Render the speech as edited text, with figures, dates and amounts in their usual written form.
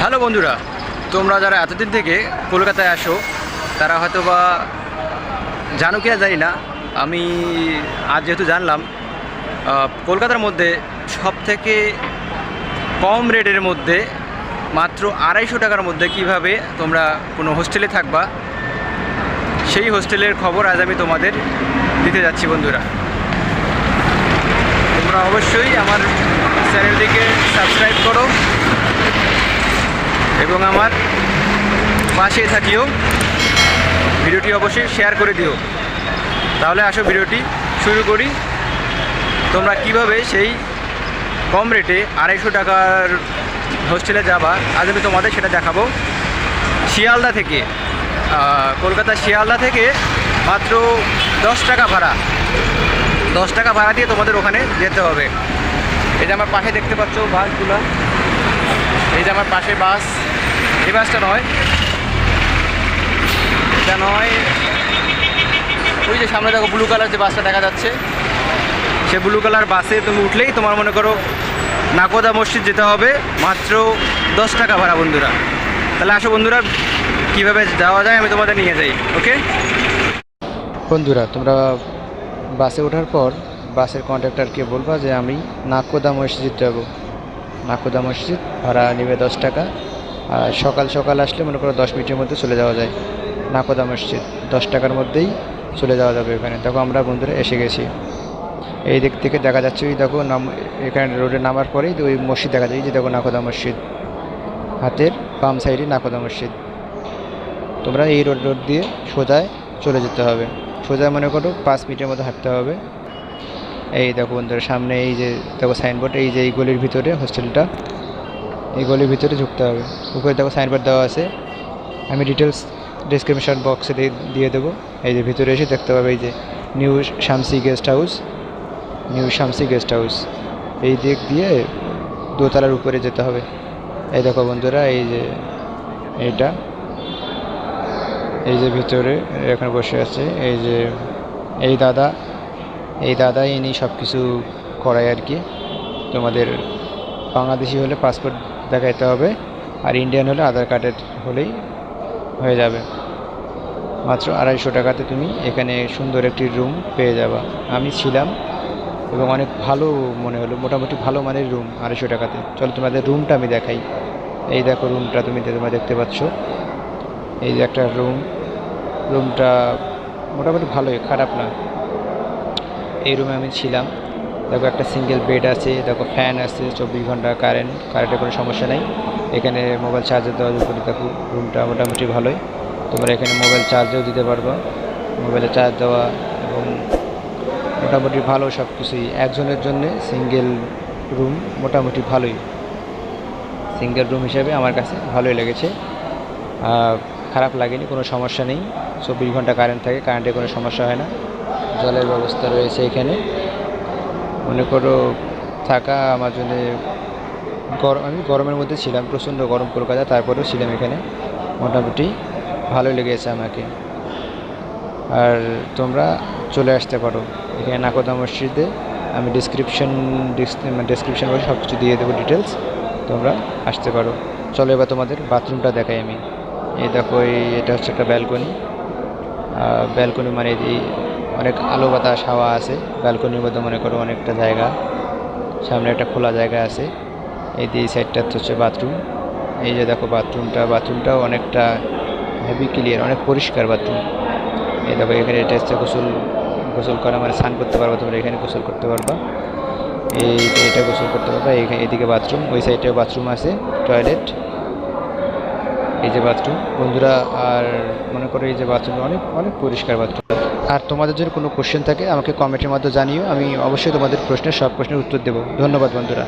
Hello বন্ধুরা, তোমরা যারা এতদিন থেকে কলকাতায় আসো তারা হয়তো বা জানো কি না জানি না। আমি আজ যেহেতু জানলাম, কলকাতার মধ্যে সবথেকে কম রেটের মধ্যে মাত্র 250 টাকার মধ্যে কিভাবে তোমরা কোনো হোস্টেলে থাকবা, সেই হোস্টেলের খবর আজ আমি তোমাদের দিতে যাচ্ছি। বন্ধুরা, তোমরা অবশ্যই আমার চ্যানেলটিকে সাবস্ক্রাইব করো এবং আমার পাশে থাকিও। ভিডিওটি অবশ্যই শেয়ার করে দিও। তাহলে আসো ভিডিওটি শুরু করি। তোমরা কিভাবে সেই কম রেটে 250 টাকার হোস্টেলে যাবা, আজ আমি তোমাদের সেটা দেখাবো। শিয়ালদা থেকে, কলকাতা শিয়ালদা থেকে মাত্র 10 টাকা ভাড়া, 10 টাকা ভাড়া দিয়ে তোমাদের ওখানে যেতে হবে। এই যে আমার পাশে দেখতে পাচ্ছ বাসগুলো, এই যে আমার পাশে বাস, এই বাসটা নয়, এটা নয়, ওই যে সামনে দেখো ব্লু কালার যে বাসটা দেখা যাচ্ছে, সে ব্লু কালার বাসে তুমি উঠলেই তোমার মনে করো নাকোদা মসজিদ যেতে হবে, মাত্র 10 টাকা ভাড়া। বন্ধুরা, তাহলে আসো বন্ধুরা, কীভাবে যাওয়া যায় আমি তোমাদের নিয়ে যাই। ওকে বন্ধুরা, তোমরা বাসে ওঠার পর বাসের কন্ডাক্টরকে বলবা যে আমি নাকোদা মসজিদ যাব। নাকোদা মসজিদ ভাড়া নেবে 10 টাকা। আর সকাল সকাল আসলে মনে করো 10 মিনিটের মধ্যে চলে যাওয়া যায় নাকোদা মসজিদ। 10 টাকার মধ্যেই চলে যাওয়া যাবে ওখানে। দেখো আমরা বন্ধুরা এসে গেছি। এই দিক থেকে দেখা যাচ্ছে, ওই দেখো এখানে রোডে নামার পরেই ওই মসজিদ দেখা যায়, যে দেখো নাকোদা মসজিদ, হাতের বাম সাইডে নাকোদা মসজিদ। তোমরা এই রোড দিয়ে সোজায় চলে যেতে হবে। সোজা মনে করো 5 মিনিটের মধ্যে হাঁটতে হবে। এই দেখো বন্ধুরা, সামনে এই যে দেখো সাইনবোর্ড, এই যে এই গলির ভিতরে হোস্টেলটা, এই গলির ভিতরে ঢুকতে হবে। উপরে দেখো সাইনবোর্ড দেওয়া আছে, আমি ডিটেলস ডিসক্রিপশন বক্সে দিয়ে দেবো। এই যে ভিতরে এসে দেখতে পাবে এই যে new Shamsi guest house, new Shamsi guest house. এই দিক দিয়ে দোতলার উপরে যেতে হবে। এই দেখো বন্ধুরা, এই যে এইটা, এই যে ভিতরে এখানে বসে আছে এই যে এই দাদা ইনি সব কিছু করায় আর কি। তোমাদের বাংলাদেশি হলে পাসপোর্ট দেখাইতে হবে, আর ইন্ডিয়ান হলে আধার কার্ডের হলেই হয়ে যাবে। মাত্র 250 টাকাতে তুমি এখানে সুন্দর একটি রুম পেয়ে যাবা। আমি ছিলাম এবং অনেক ভালো মনে হলো, মোটামুটি ভালো মানের রুম 250 টাকাতে। চলো তোমাদের রুমটা আমি দেখাই। এই দেখো রুমটা তোমরা দেখতে পাচ্ছ, এই যে একটা রুমটা মোটামুটি ভালোই, খারাপ না। এই রুমে আমি ছিলাম। দেখো একটা সিঙ্গেল বেড আছে, দেখো ফ্যান আছে, 24 ঘন্টা কারেন্টের কোনো সমস্যা নেই। এখানে মোবাইল চার্জার দেওয়ার উপরে দেখো রুমটা মোটামুটি ভালোই। তোমরা এখানে মোবাইল চার্জও দিতে পারবা, মোবাইলে চার্জ দেওয়া, এবং মোটামুটি ভালো সব কিছুই। একজনের জন্য সিঙ্গেল রুম মোটামুটি ভালোই, সিঙ্গেল রুম হিসাবে আমার কাছে ভালোই লেগেছে। খারাপ লাগেনি, কোনো সমস্যা নেই। 24 ঘন্টা কারেন্ট থাকে, কারেন্টের কোনো সমস্যা হয় না। জলের ব্যবস্থা রয়েছে এখানে। মনে করো থাকা আমার জন্য আমি গরমের মধ্যে ছিলাম, প্রচণ্ড গরম কলকাতা, তারপরেও ছিলাম এখানে, মোটামুটি ভালো লেগেছে আমাকে। আর তোমরা চলে আসতে পারো এখানে নাকোদা মসজিদে। আমি ডিসক্রিপশন বক্সে সব কিছু দিয়ে দেবো ডিটেলস, তোমরা আসতে পারো। চলো এবার তোমাদের বাথরুমটা দেখাই আমি। এই দেখো, এটা হচ্ছে একটা ব্যালকনি, মানে এই অনেক আলো বাতাস হাওয়া আছে ব্যালকনির মধ্যে। মনে করো অনেকটা জায়গা, সামনে একটা খোলা জায়গা আছে। এই সাইডটা হচ্ছে বাথরুম। এই যে দেখো বাথরুমটাও অনেকটা হেভি ক্লিয়ার, অনেক পরিষ্কার বাথরুম। এই দেখো এখানে এটা হচ্ছে গোসল করা, মানে স্নান করতে পারবা তোমরা, এখানে গোসল করতে পারবা। এইটা গোসল করতে পারবা। এইদিকে বাথরুম, ওই সাইডে বাথরুম আছে, টয়লেট। এই যে বাথরুম বন্ধুরা, আর মনে করো এই যে বাথরুম অনেক অনেক পরিষ্কার বাথরুম। আর তোমাদের যদি কোনো কোশ্চেন থাকে আমাকে কমেন্টের মাধ্যমে জানিও, আমি অবশ্যই তোমাদের সব প্রশ্নের উত্তর দেবো। ধন্যবাদ বন্ধুরা।